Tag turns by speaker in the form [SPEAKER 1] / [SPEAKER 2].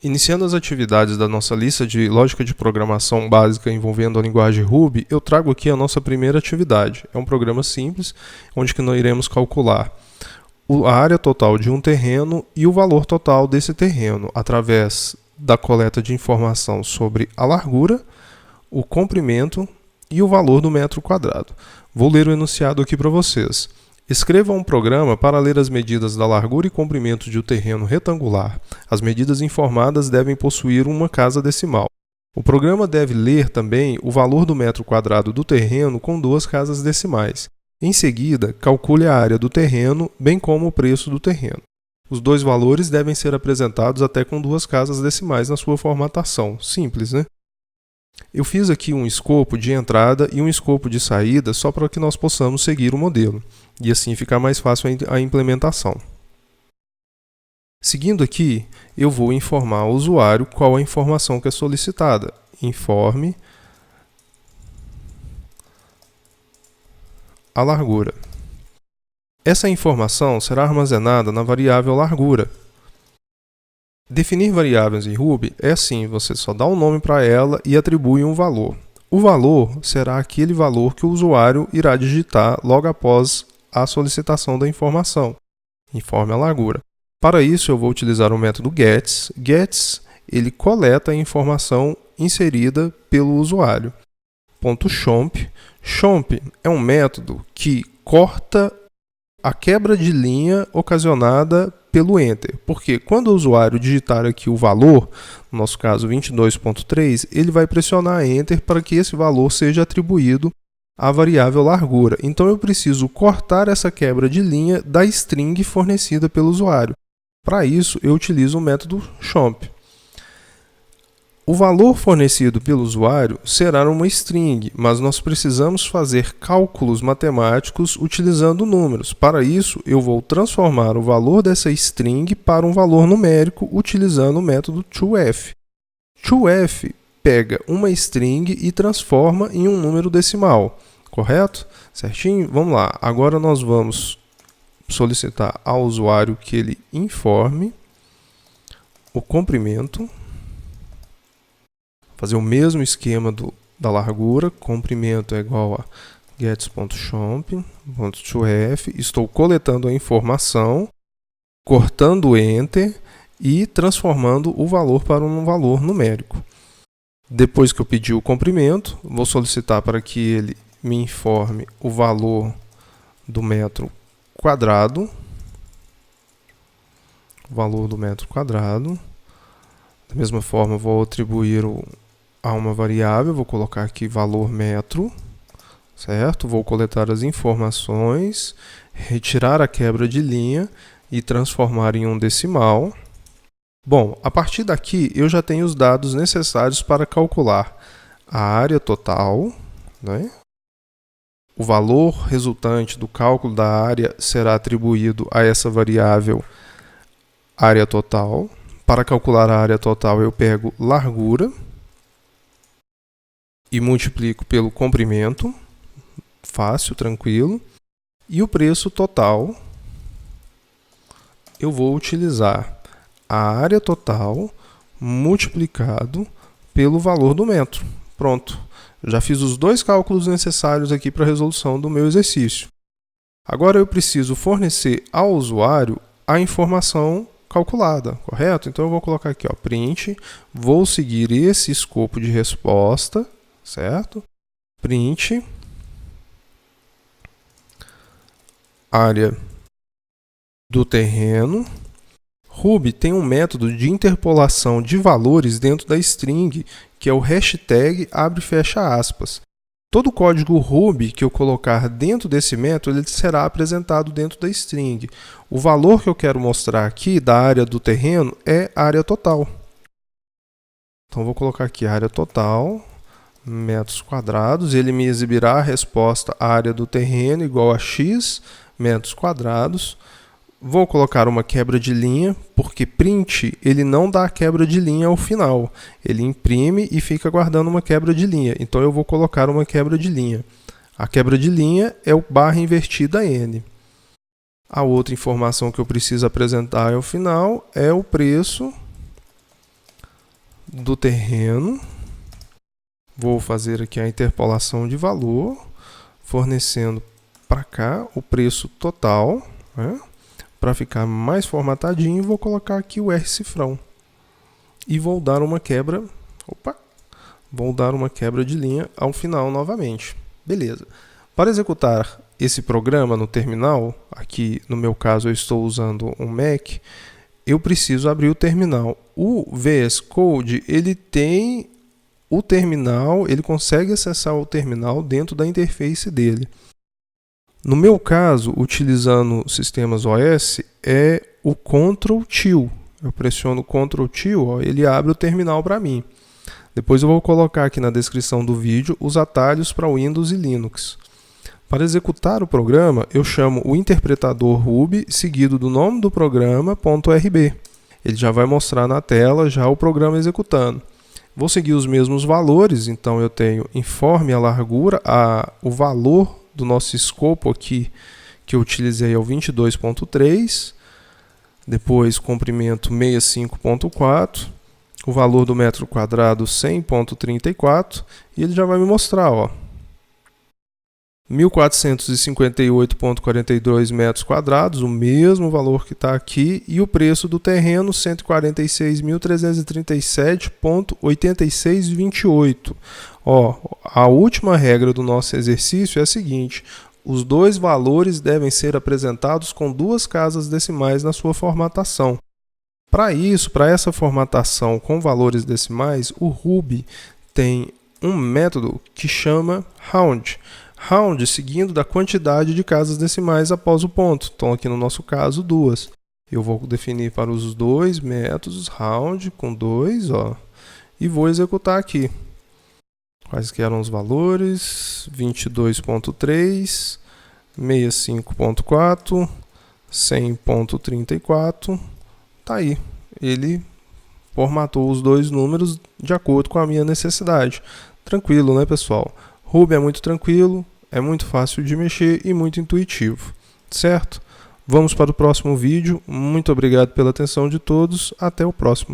[SPEAKER 1] Iniciando as atividades da nossa lista de lógica de programação básica envolvendo a linguagem Ruby, eu trago aqui a nossa primeira atividade. É um programa simples, onde que nós iremos calcular a área total de um terreno e o valor total desse terreno, através da coleta de informação sobre a largura, o comprimento e o valor do metro quadrado. Vou ler o enunciado aqui para vocês. Escreva um programa para ler as medidas da largura e comprimento de um terreno retangular. As medidas informadas devem possuir uma casa decimal. O programa deve ler também o valor do metro quadrado do terreno com 2 casas decimais. Em seguida, calcule a área do terreno, bem como o preço do terreno. Os 2 valores devem ser apresentados até com 2 casas decimais na sua formatação. Simples, né? Eu fiz aqui um escopo de entrada e um escopo de saída só para que nós possamos seguir o modelo e assim ficar mais fácil a implementação. Seguindo aqui, eu vou informar ao usuário qual a informação que é solicitada. Informe a largura. Essa informação será armazenada na variável largura. Definir variáveis em Ruby é assim, você só dá um nome para ela e atribui um valor. O valor será aquele valor que o usuário irá digitar logo após a solicitação da informação. Informe a largura. Para isso, eu vou utilizar o método gets. Gets, ele coleta a informação inserida pelo usuário. .chomp. Chomp é um método que corta a quebra de linha ocasionada pelo Enter, porque quando o usuário digitar aqui o valor, no nosso caso 22.3, ele vai pressionar Enter para que esse valor seja atribuído à variável largura. Então eu preciso cortar essa quebra de linha da string fornecida pelo usuário. Para isso, eu utilizo o método chomp. O valor fornecido pelo usuário será uma string, mas nós precisamos fazer cálculos matemáticos utilizando números. Para isso, eu vou transformar o valor dessa string para um valor numérico utilizando o método toF. toF pega uma string e transforma em um número decimal, correto? Certinho? Vamos lá. Agora nós vamos solicitar ao usuário que ele informe o comprimento. Fazer o mesmo esquema da largura, comprimento é igual a gets.chomp.toF, estou coletando a informação, cortando Enter e transformando o valor para um valor numérico. Depois que eu pedi o comprimento, vou solicitar para que ele me informe o valor do metro quadrado, Da mesma forma, vou atribuir a uma variável, vou colocar aqui valor metro, certo? Vou coletar as informações, retirar a quebra de linha e transformar em um decimal. Bom, a partir daqui eu já tenho os dados necessários para calcular a área total, né? O valor resultante do cálculo da área será atribuído a essa variável área total. Para calcular a área total, eu pego largura e multiplico pelo comprimento, fácil, tranquilo. E o preço total, eu vou utilizar a área total multiplicado pelo valor do metro. Pronto, já fiz os 2 cálculos necessários aqui para a resolução do meu exercício. Agora eu preciso fornecer ao usuário a informação calculada, correto? Então eu vou colocar aqui, ó, print, vou seguir esse escopo de resposta, certo? Print área do terreno. Ruby tem um método de interpolação de valores dentro da string, que é o hashtag abre e fecha aspas. Todo o código Ruby que eu colocar dentro desse método, ele será apresentado dentro da string. O valor que eu quero mostrar aqui da área do terreno é a área total. Então, vou colocar aqui área total, metros quadrados. Ele me exibirá a resposta área do terreno igual a x metros quadrados. Vou colocar uma quebra de linha, porque print ele não dá a quebra de linha ao final. Ele imprime e fica guardando uma quebra de linha. Então eu vou colocar uma quebra de linha. A quebra de linha é o barra invertida N. A outra informação que eu preciso apresentar ao final é o preço do terreno. Vou fazer aqui a interpolação de valor, fornecendo para cá o preço total, né? Para ficar mais formatadinho, vou colocar aqui o R cifrão. E vou dar uma quebra, vou dar uma quebra de linha ao final novamente. Beleza. Para executar esse programa no terminal, aqui no meu caso eu estou usando um Mac, eu preciso abrir o terminal. O VS Code, ele tem o terminal, ele consegue acessar o terminal dentro da interface dele. No meu caso, utilizando sistemas OS, é o Ctrl+T. Eu pressiono Ctrl+T, ele abre o terminal para mim. Depois eu vou colocar aqui na descrição do vídeo os atalhos para Windows e Linux. Para executar o programa, eu chamo o interpretador Ruby, seguido do nome do programa, .rb. Ele já vai mostrar na tela já o programa executando. Vou seguir os mesmos valores, então eu tenho informe a largura, o valor do nosso escopo aqui, que eu utilizei é o 22.3, depois comprimento 65.4, o valor do metro quadrado 100.34, e ele já vai me mostrar, 1.458.42 metros quadrados, o mesmo valor que está aqui, e o preço do terreno 146.337.8628. A última regra do nosso exercício é a seguinte: os dois valores devem ser apresentados com 2 casas decimais na sua formatação. Para isso, para essa formatação com valores decimais, o Ruby tem um método que chama round. Round seguindo da quantidade de casas decimais após o ponto. Então aqui no nosso caso 2. Eu vou definir para os dois métodos round com 2, e vou executar aqui. Quais que eram os valores? 22.3, 65.4, 100.34. Tá aí. Ele formatou os dois números de acordo com a minha necessidade. Tranquilo, né, pessoal? Ruby é muito tranquilo, é muito fácil de mexer e muito intuitivo, certo? Vamos para o próximo vídeo. Muito obrigado pela atenção de todos. Até o próximo.